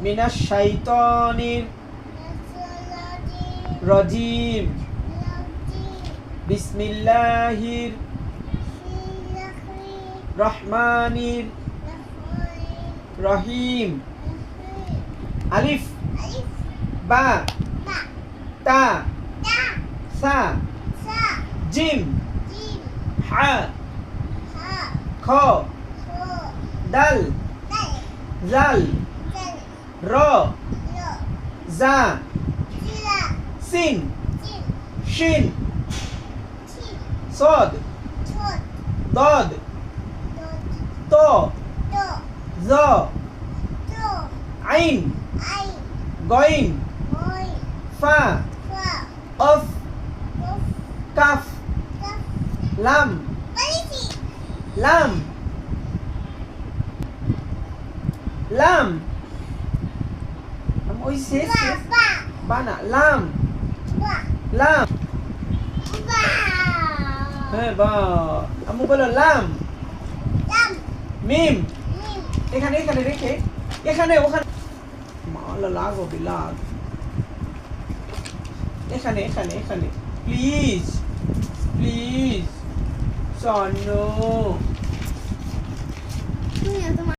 মিনাশ শাইতানির রাজিম বিসমিল্লাহির রহমানির রহিম আলিফ বা তা সা জিম হা খ দাল জাল র জা সিন শিন صاد ضاد ط ظ عين غين فا قف كاف لام لام لام am ওই শেষ বানা লাম লাম হ্যাঁ বা আম্মু বলো লাম মিম এখানে এখানে রেখে এখানে ওখানে মালা লাগো বিলাগ এখানে এখানে এখানে প্লিজ প্লিজ সনো